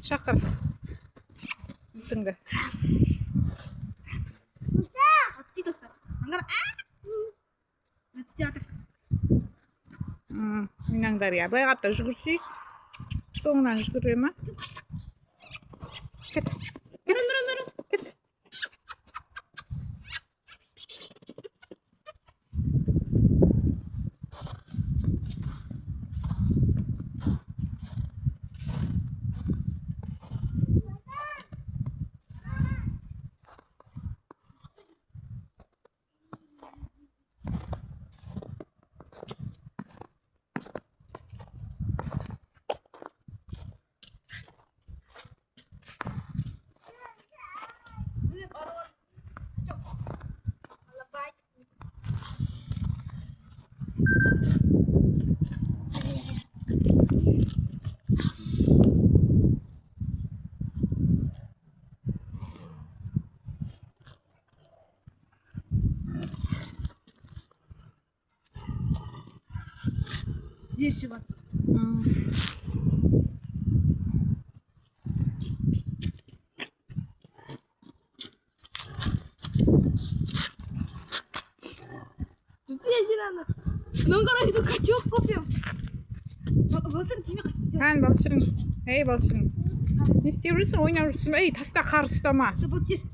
Şakır. Şimdi. Atsi dostlar. Hangar. Atsi atır. İnanlar ya. Bayağıda jügürsek. Soğundan jügürüyor mu? Git. Durun. Git. Zirşi var. Ciddi yaşlandı. Nongara yüzü kaçıyor kopuyor. Balışın timi kaçtı. Sen balışırın. Hey balışırın. Ne istiyorsun? Oynarırsın. Ey tasda kar tutama. Şu balışır.